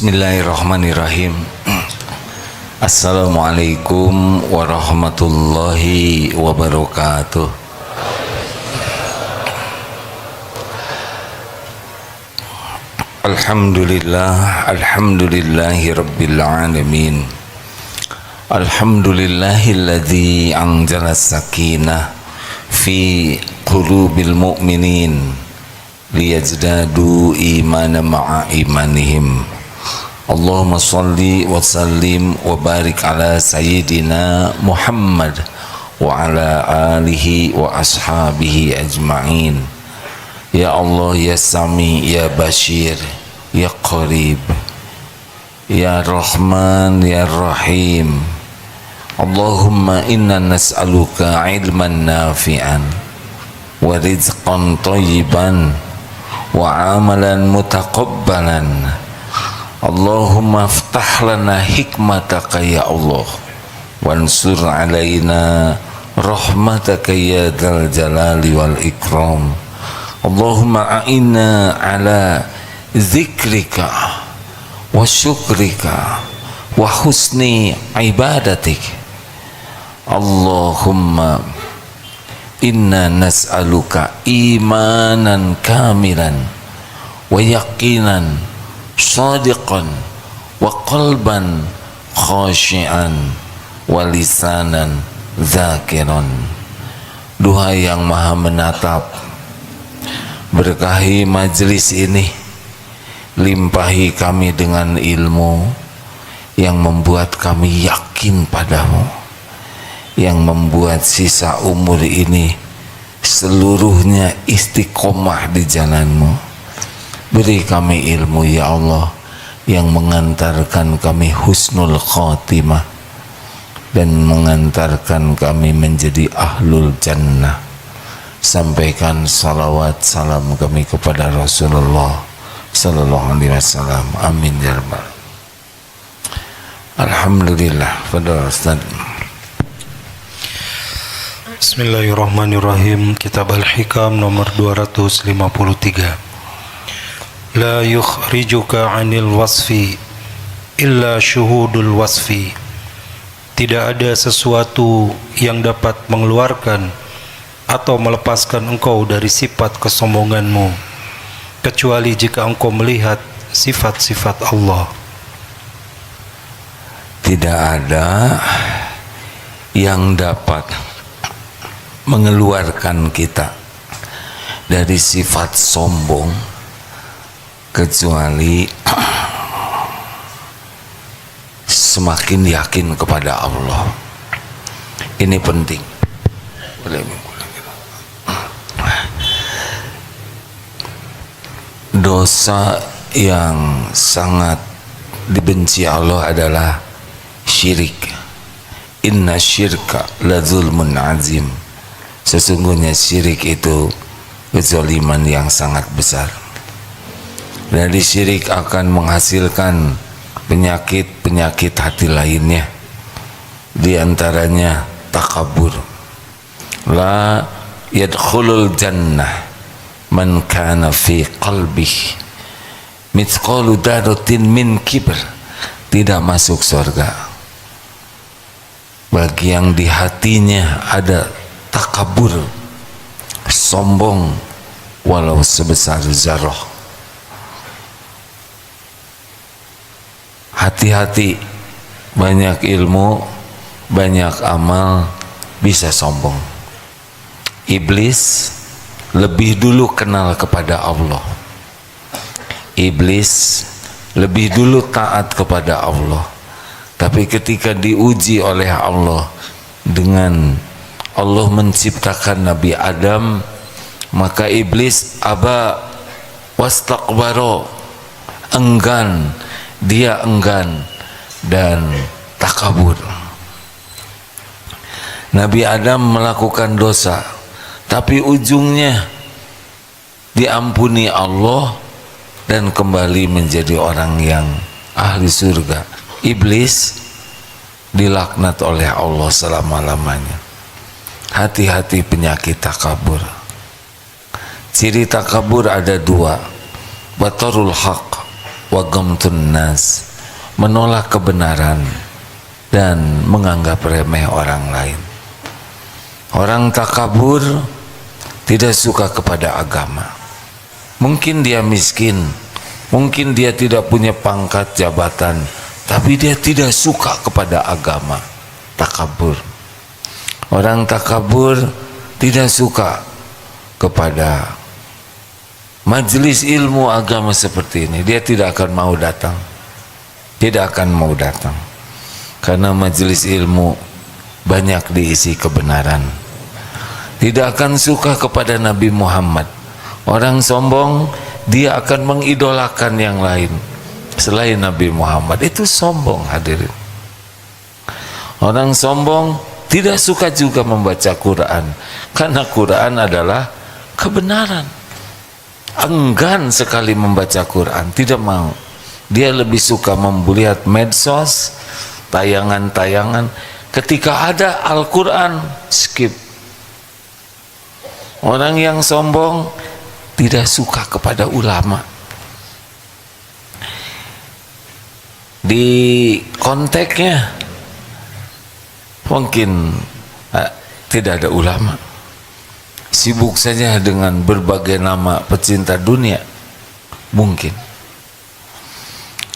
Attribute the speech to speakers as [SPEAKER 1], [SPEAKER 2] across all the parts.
[SPEAKER 1] Bismillahirrahmanirrahim. Assalamualaikum warahmatullahi wabarakatuh. Alhamdulillahi rabbil alamin. Alhamdulillahilladzi anzala sakinah fi qulubil mu'minin liyazdadu imanan ma'a imanihim. Allahumma salli wa sallim wa barik ala sayyidina Muhammad wa ala alihi wa ashabihi ajma'in. Ya Allah, ya Sami, ya Bashir, ya Qarib, ya Rahman, ya Rahim. Allahumma inna nas'aluka ilman nafi'an wa rizqan tayyiban wa amalan mutaqabbalan. Allahumma aftah lana hikmataka ya Allah wansur alaina rahmataka ya dzal jalali wal ikram. Allahumma a'inna ala zikrika wa syukrika wa husni ibadatik. Allahumma inna nas'aluka imanan kamilan wa yaqinan shadiqan wa qalban khashi'an wa lisanan zakiran. Duhai yang maha menatap, berkahi majlis ini, limpahi kami dengan ilmu yang membuat kami yakin padamu, yang membuat sisa umur ini seluruhnya istiqomah di jalanmu. Beri kami ilmu ya Allah yang mengantarkan kami husnul khatimah dan mengantarkan kami menjadi ahlul jannah. Sampaikan salawat salam kami kepada Rasulullah sallallahu alaihi wasallam. Amin ya rabbal. Alhamdulillah. Fadhil Ustaz.
[SPEAKER 2] Bismillahirrahmanirrahim. Kitab Al-Hikam nomor 253. La yukhrijuka 'anil wasfi illa syuhudul wasfi. Tidak ada sesuatu yang dapat mengeluarkan atau melepaskan engkau dari sifat kesombonganmu kecuali jika engkau melihat sifat-sifat Allah.
[SPEAKER 1] Tidak ada yang dapat mengeluarkan kita dari sifat sombong kecuali semakin yakin kepada Allah. Ini penting. Dosa yang sangat dibenci Allah adalah syirik. Inna syirka la zulmun azim. Sesungguhnya syirik itu kezaliman yang sangat besar. Dari syirik akan menghasilkan penyakit-penyakit hati lainnya, di antaranya takabur. La yadkhulul jannah man kana fi qalbih mithqalu dzarratin min kibr. Tidak masuk surga bagi yang di hatinya ada takabur, sombong, walau sebesar zarah. Hati-hati, banyak ilmu, banyak amal, bisa sombong. Iblis lebih dulu kenal kepada Allah. Iblis lebih dulu taat kepada Allah. Tapi ketika diuji oleh Allah dengan Allah menciptakan Nabi Adam, maka iblis aba wastakbaro, enggan, dia enggan dan takabur. Nabi Adam melakukan dosa, tapi ujungnya diampuni Allah dan kembali menjadi orang yang ahli surga. Iblis dilaknat oleh Allah selama-lamanya. Hati-hati penyakit takabur. Ciri takabur ada dua, batarul haq wa ghamtun nas, menolak kebenaran dan menganggap remeh orang lain. Orang takabur tidak suka kepada agama. Mungkin dia miskin, mungkin dia tidak punya pangkat jabatan, tapi dia tidak suka kepada agama. Takabur. Orang takabur tidak suka kepada majelis ilmu agama seperti ini. Dia tidak akan mau datang. Tidak akan mau datang. Karena majelis ilmu banyak diisi kebenaran. Tidak akan suka kepada Nabi Muhammad. Orang sombong, dia akan mengidolakan yang lain selain Nabi Muhammad. Itu sombong, hadirin. Orang sombong tidak suka juga membaca Quran, karena Quran adalah kebenaran. Enggan sekali membaca Quran, tidak mau. Dia lebih suka melihat medsos, tayangan-tayangan. Ketika ada Al-Quran, skip. Orang yang sombong tidak suka kepada ulama. Di konteksnya mungkin tidak ada ulama, sibuk saja dengan berbagai nama pecinta dunia, mungkin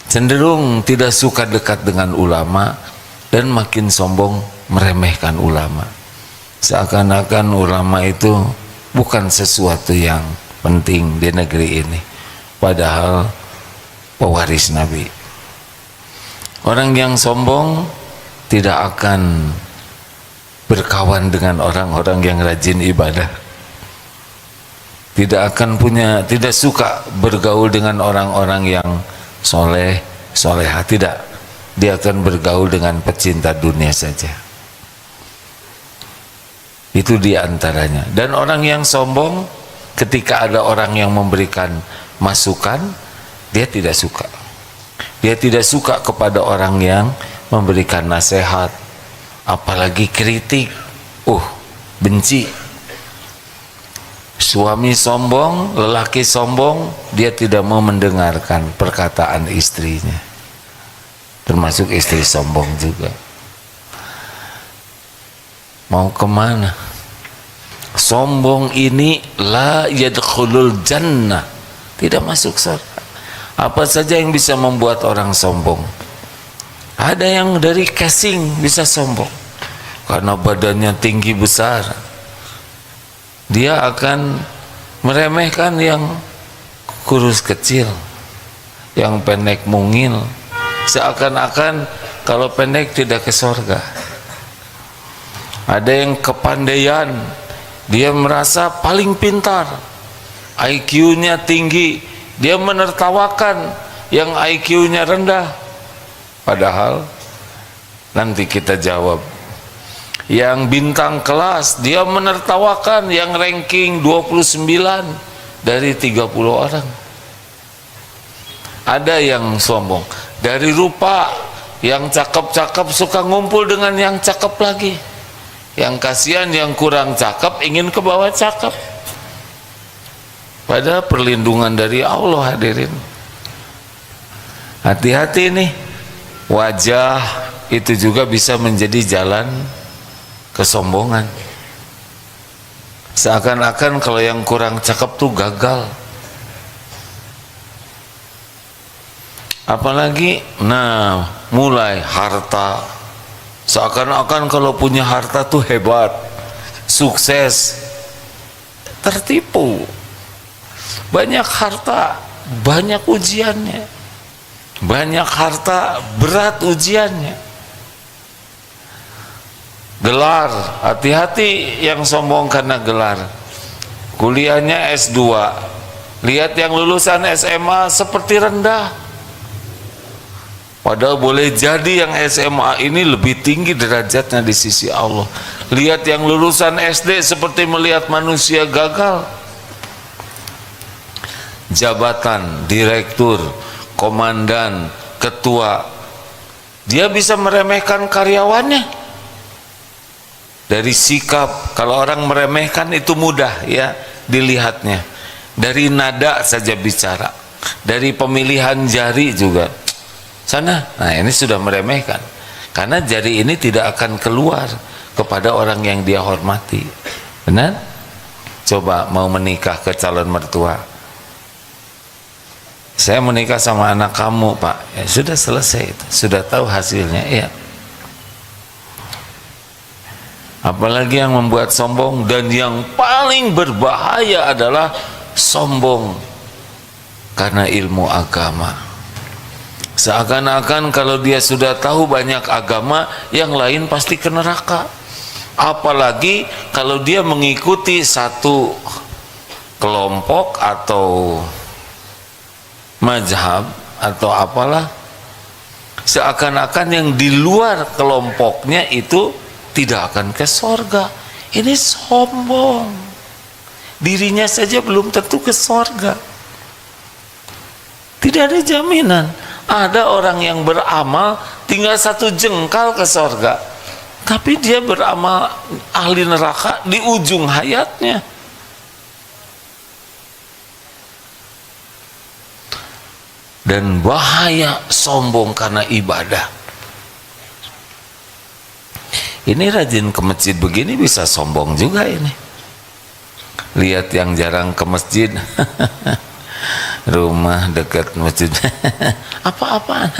[SPEAKER 1] cenderung tidak suka dekat dengan ulama dan makin sombong meremehkan ulama, seakan-akan ulama itu bukan sesuatu yang penting di negeri ini, padahal pewaris Nabi. Orang yang sombong tidak akan berkawan dengan orang-orang yang rajin ibadah, tidak suka bergaul dengan orang-orang yang soleh, soleha, tidak. Dia akan bergaul dengan pecinta dunia saja. Itu diantaranya. Dan orang yang sombong, ketika ada orang yang memberikan masukan, dia tidak suka. Dia tidak suka kepada orang yang memberikan nasihat, apalagi kritik. Benci. Suami sombong, lelaki sombong, dia tidak mau mendengarkan perkataan istrinya, termasuk istri sombong juga. Mau kemana? Sombong ini la yadkhulul jannah, tidak masuk surga. Apa saja yang bisa membuat orang sombong? Ada yang dari casing bisa sombong karena badannya tinggi besar, dia akan meremehkan yang kurus kecil, yang pendek mungil, seakan-akan kalau pendek tidak ke surga. Ada yang kepandaian, dia merasa paling pintar, IQ-nya tinggi, dia menertawakan yang IQ-nya rendah. Padahal nanti kita jawab, yang bintang kelas, dia menertawakan yang ranking 29 dari 30 orang. Ada yang sombong dari rupa, yang cakep-cakep suka ngumpul dengan yang cakep lagi. Yang kasihan yang kurang cakep ingin ke bawah cakep. Padahal perlindungan dari Allah, hadirin. Hati-hati nih, wajah itu juga bisa menjadi jalan kesombongan. Seakan-akan kalau yang kurang cakep tuh gagal. Apalagi, mulai harta. Seakan-akan kalau punya harta tuh hebat, sukses. Tertipu. Banyak harta, banyak ujiannya. Banyak harta, berat ujiannya. Gelar, hati-hati yang sombong karena gelar. Kuliahnya S2, lihat yang lulusan SMA seperti rendah. Padahal boleh jadi yang SMA ini lebih tinggi derajatnya di sisi Allah. Lihat yang lulusan SD seperti melihat manusia gagal. Jabatan, direktur, komandan, ketua, dia bisa meremehkan karyawannya. Dari sikap, kalau orang meremehkan itu mudah ya dilihatnya. Dari nada saja bicara. Dari pemilihan jari juga sana. Nah, ini sudah meremehkan, karena jari ini tidak akan keluar kepada orang yang dia hormati. Benar? Coba mau menikah ke calon mertua, saya menikah sama anak kamu pak, ya sudah selesai itu, sudah tahu hasilnya. Iya. Apalagi yang membuat sombong, dan yang paling berbahaya adalah sombong karena ilmu agama. Seakan-akan kalau dia sudah tahu banyak agama, yang lain pasti ke neraka. Apalagi kalau dia mengikuti satu kelompok atau mazhab atau apalah, seakan-akan yang di luar kelompoknya itu tidak akan ke sorga. Ini sombong, dirinya saja belum tentu ke sorga. Tidak ada jaminan. Ada orang yang beramal tinggal satu jengkal ke sorga, tapi dia beramal ahli neraka di ujung hayatnya. Dan bahaya sombong karena ibadah. Ini rajin ke masjid begini bisa sombong juga ini. Lihat yang jarang ke masjid, rumah dekat masjid, apa-apaan.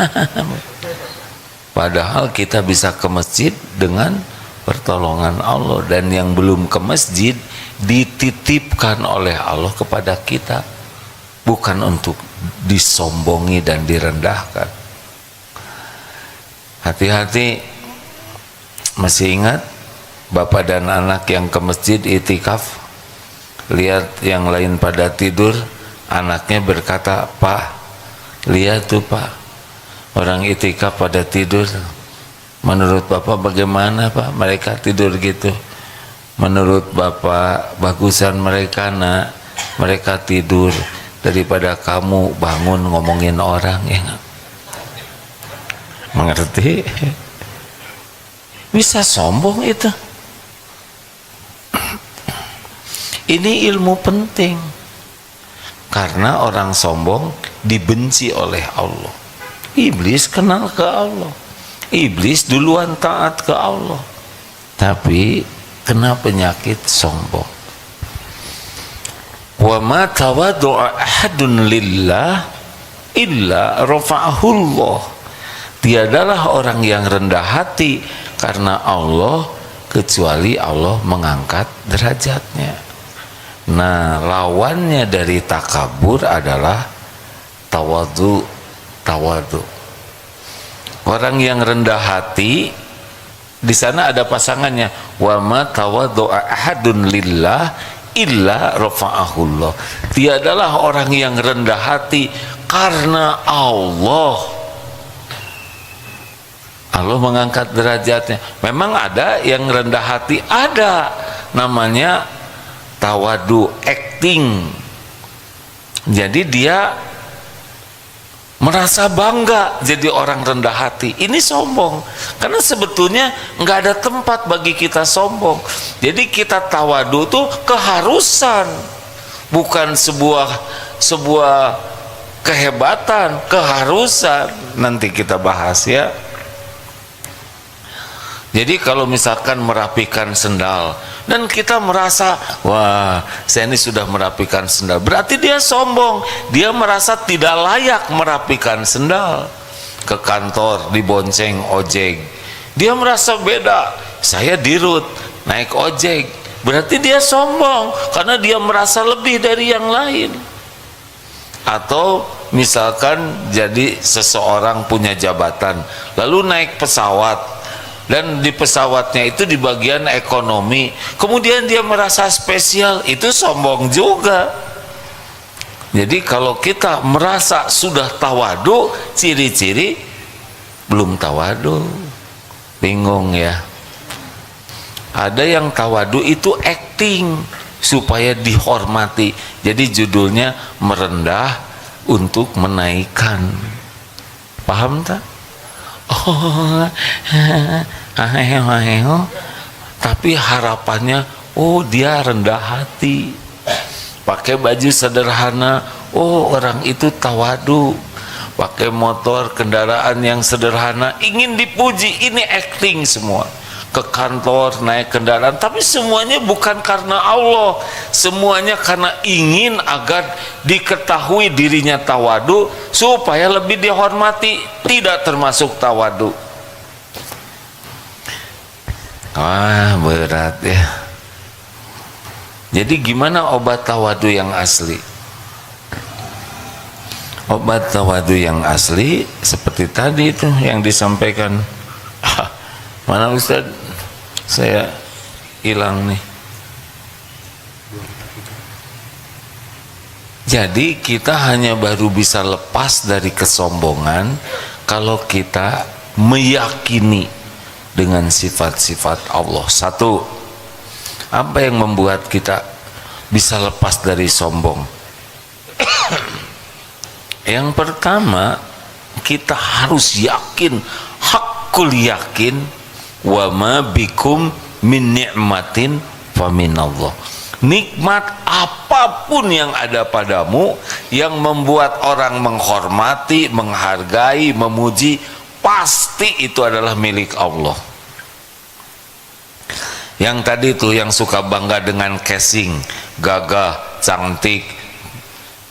[SPEAKER 1] Padahal kita bisa ke masjid dengan pertolongan Allah, dan yang belum ke masjid dititipkan oleh Allah kepada kita, bukan untuk disombongi dan direndahkan. Hati-hati. Masih ingat bapak dan anak yang ke masjid itikaf, lihat yang lain pada tidur, anaknya berkata, "Pak, lihat tuh Pak, orang itikaf pada tidur. Menurut Bapak bagaimana Pak mereka tidur gitu?" "Menurut Bapak bagusan mereka nak, mereka tidur daripada kamu bangun ngomongin orang." Ya nggak? Mengerti? Bisa sombong itu. Ini ilmu penting, karena orang sombong dibenci oleh Allah. Iblis kenal ke Allah, iblis duluan taat ke Allah, tapi kena penyakit sombong. Wa ma tawaddu'a ahadun lillah illa rafa'ahullah. Tiadalah orang yang rendah hati karena Allah kecuali Allah mengangkat derajatnya. Nah, lawannya dari takabur adalah tawadu. Orang yang rendah hati, di sana ada pasangannya, wa ma tawaddu'a ahadun lillah illa rafa'ahullah. Tiadalah orang yang rendah hati karena Allah mengangkat derajatnya. Memang ada yang rendah hati, ada namanya tawadu, acting. Jadi dia merasa bangga jadi orang rendah hati. Ini sombong, karena sebetulnya nggak ada tempat bagi kita sombong. Jadi kita tawadu tuh keharusan, bukan sebuah kehebatan, keharusan. Nanti kita bahas ya. Jadi kalau misalkan merapikan sendal dan kita merasa, wah saya ini sudah merapikan sendal, berarti dia sombong. Dia merasa tidak layak merapikan sendal. Ke kantor dibonceng ojek, dia merasa beda. Saya dirut naik ojek, berarti dia sombong karena dia merasa lebih dari yang lain. Atau misalkan jadi seseorang punya jabatan lalu naik pesawat, dan di pesawatnya itu di bagian ekonomi, kemudian dia merasa spesial, itu sombong juga. Jadi kalau kita merasa sudah tawadu, ciri-ciri belum tawadu. Bingung ya. Ada yang tawadu itu acting supaya dihormati, jadi judulnya merendah untuk menaikkan. Paham tak? Oh, tapi harapannya, oh dia rendah hati, pakai baju sederhana, Oh, orang itu tawadu, pakai motor, kendaraan yang sederhana, ingin dipuji. Ini acting semua. Ke kantor naik kendaraan, tapi semuanya bukan karena Allah, semuanya karena ingin agar diketahui dirinya tawadu supaya lebih dihormati. Tidak termasuk tawadu. Wah, berat ya. Jadi gimana obat tawadu yang asli? Obat tawadu yang asli seperti tadi itu yang disampaikan. Mana Ustaz? Saya hilang nih. Jadi kita hanya baru bisa lepas dari kesombongan kalau kita meyakini dengan sifat-sifat Allah. Satu, apa yang membuat kita bisa lepas dari sombong? Yang pertama, kita harus yakin, hakul yakin, wa ma bikum min ni'matin fa minallah. Nikmat apapun yang ada padamu yang membuat orang menghormati, menghargai, memuji, pasti itu adalah milik Allah. Yang tadi tuh yang suka bangga dengan casing, gagah, cantik.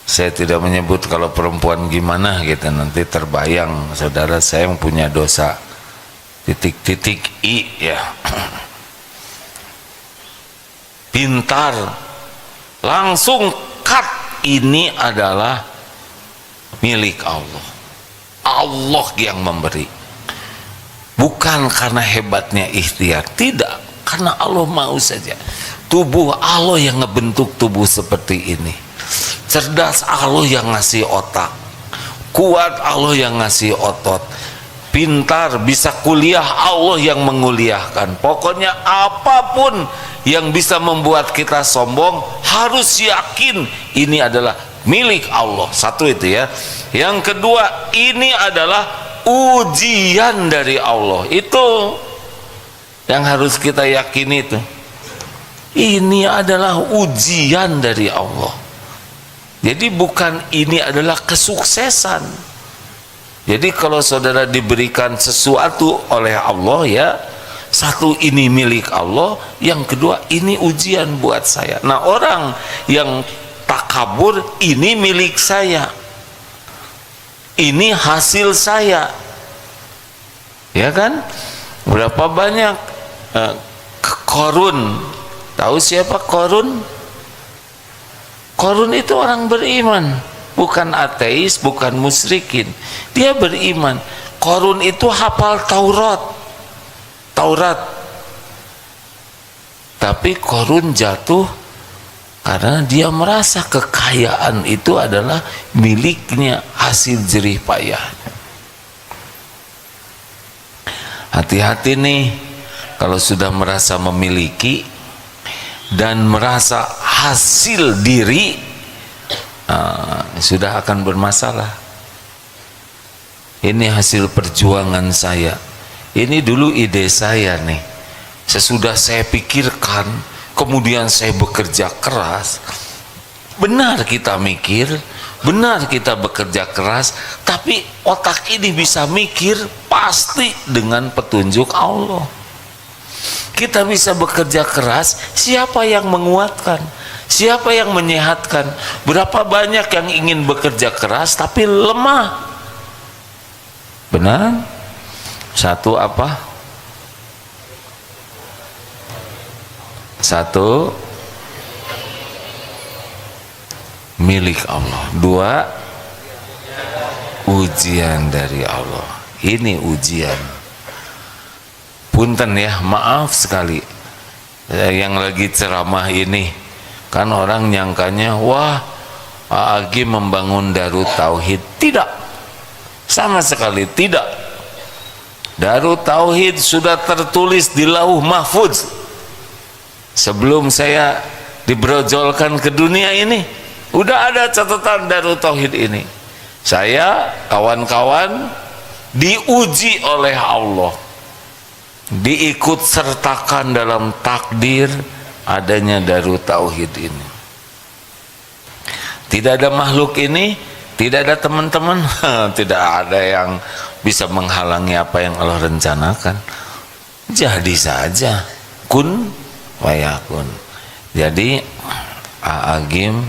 [SPEAKER 1] Saya tidak menyebut kalau perempuan gimana gitu, nanti terbayang saudara saya yang punya dosa titik-titik i ya. Pintar, langsung cut, ini adalah milik Allah. Allah yang memberi, bukan karena hebatnya ikhtiar, tidak, karena Allah mau saja. Tubuh Allah yang ngebentuk tubuh seperti ini, cerdas Allah yang ngasih otak, kuat Allah yang ngasih otot, pintar bisa kuliah Allah yang menguliahkan. Pokoknya apapun yang bisa membuat kita sombong harus yakin ini adalah milik Allah. Satu itu ya. Yang kedua, ini adalah ujian dari Allah. Itu yang harus kita yakini itu. Ini adalah ujian dari Allah. Jadi bukan ini adalah kesuksesan. Jadi kalau saudara diberikan sesuatu oleh Allah ya, satu ini milik Allah, yang kedua ini ujian buat saya. Nah, orang yang takabur, ini milik saya, ini hasil saya, ya kan? Berapa banyak Korun, tahu siapa Korun? Korun itu orang beriman, bukan ateis, bukan musyrikin, dia beriman. Korun itu hafal Taurat, tapi Korun jatuh karena dia merasa kekayaan itu adalah miliknya, hasil jerih payahnya. Hati-hati nih kalau sudah merasa memiliki dan merasa hasil diri, sudah akan bermasalah. Ini hasil perjuangan saya, ini dulu ide saya nih, sesudah saya pikirkan, kemudian saya bekerja keras. Benar kita mikir, benar kita bekerja keras, tapi otak ini bisa mikir pasti dengan petunjuk Allah. Kita bisa bekerja keras, siapa yang menguatkan? Siapa yang menyehatkan? Berapa banyak yang ingin bekerja keras tapi lemah? Benar? Satu apa? Satu, milik Allah. Dua, ujian dari Allah. Ini ujian. Punten ya, maaf sekali yang lagi ceramah ini, kan orang nyangkanya wah Agi membangun Darut Tauhid. Tidak, sama sekali tidak. Darut Tauhid sudah tertulis di Lauh Mahfuz sebelum saya dibrojolkan ke dunia ini. Udah ada catatan Darut Tauhid ini. Saya, kawan-kawan, diuji oleh Allah, diikut sertakan dalam takdir adanya Darut Tauhid ini. Tidak ada makhluk ini, tidak ada teman-teman, tidak ada yang bisa menghalangi apa yang Allah rencanakan. Jadi saja, kun wayakun. Jadi Aagim,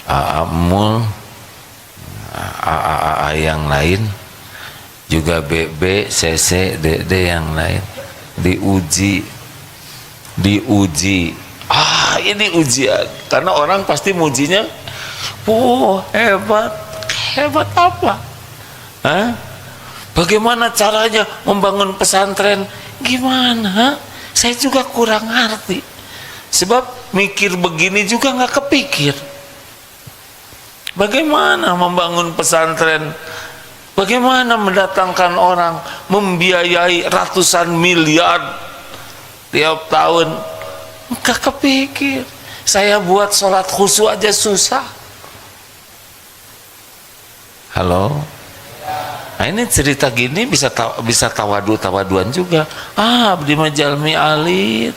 [SPEAKER 1] Aamul, AA yang lain, juga BB, CC, DD yang lain diuji. Ini ujian, karena orang pasti mujinya, hebat apa? Bagaimana caranya membangun pesantren? Gimana? Saya juga kurang ngerti. Sebab mikir begini juga nggak kepikir. Bagaimana membangun pesantren? Bagaimana mendatangkan orang, membiayai ratusan miliar tiap tahun? Nggak kepikir. Saya buat sholat khusyuk aja susah. Halo? Nah, ini cerita gini bisa tawaduan juga. Abdi majalmi alit,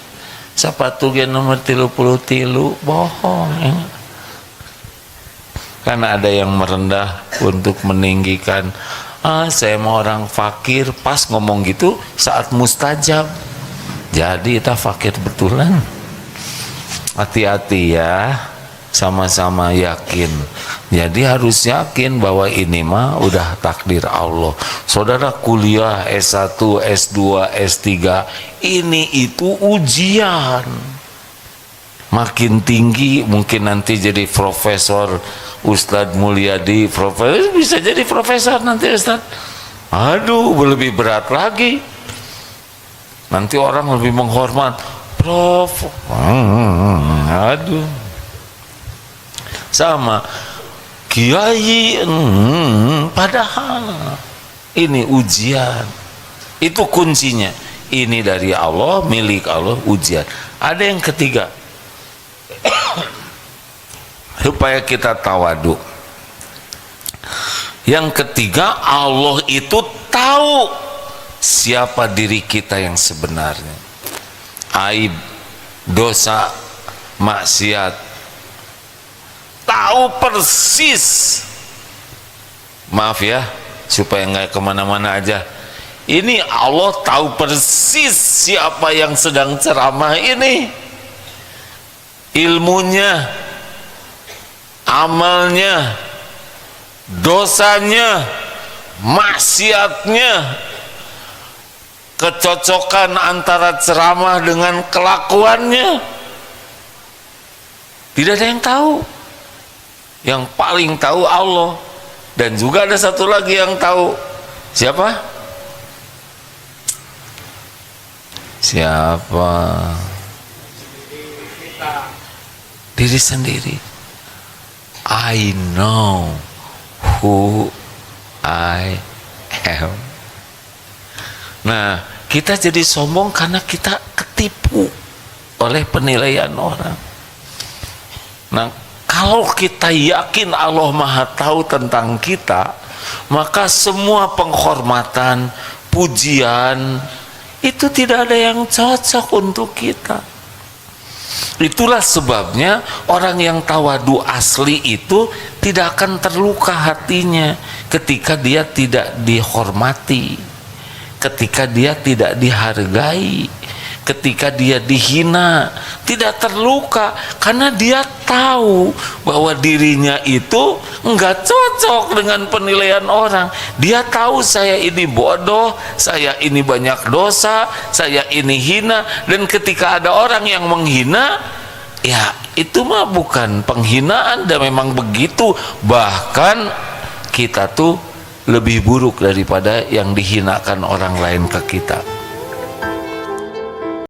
[SPEAKER 1] sapatu gen nomor 33, bohong ya. Karena ada yang merendah untuk meninggikan. Saya mau orang fakir, pas ngomong gitu saat mustajab. Jadi kita fakir betulan. Hati-hati ya, sama-sama yakin. Jadi harus yakin bahwa ini mah udah takdir Allah. Saudara kuliah S1, S2, S3, ini itu ujian. Makin tinggi mungkin nanti jadi profesor. Ustadz Mulyadi profesor, bisa jadi profesor nanti Ustadz. Aduh, lebih berat lagi. Nanti orang lebih menghormat Prof. Aduh. Sama Kiai, padahal ini ujian. Itu kuncinya. Ini dari Allah, milik Allah, ujian. Ada yang ketiga, supaya kita tawadu. Yang ketiga, Allah itu tahu siapa diri kita yang sebenarnya. Aib, dosa, maksiat, tahu persis. Maaf ya, supaya nggak kemana-mana aja. Ini Allah tahu persis siapa yang sedang ceramah ini, ilmunya, amalnya, dosanya, maksiatnya, kecocokan antara ceramah dengan kelakuannya. Tidak ada yang tahu. Yang paling tahu Allah. Dan juga ada satu lagi yang tahu. Siapa? Siapa? Diri sendiri. I know who I am. Nah, kita jadi sombong karena kita ketipu oleh penilaian orang. Nah, kalau kita yakin Allah Maha Tahu tentang kita, maka semua penghormatan, pujian itu tidak ada yang cocok untuk kita. Itulah sebabnya orang yang tawadu asli itu tidak akan terluka hatinya ketika dia tidak dihormati, ketika dia tidak dihargai, ketika dia dihina. Tidak terluka karena dia tahu bahwa dirinya itu enggak cocok dengan penilaian orang. Dia tahu saya ini bodoh, saya ini banyak dosa, saya ini hina. Dan ketika ada orang yang menghina, ya itu mah bukan penghinaan, dan memang begitu. Bahkan kita tuh lebih buruk daripada yang dihinakan orang lain ke kita.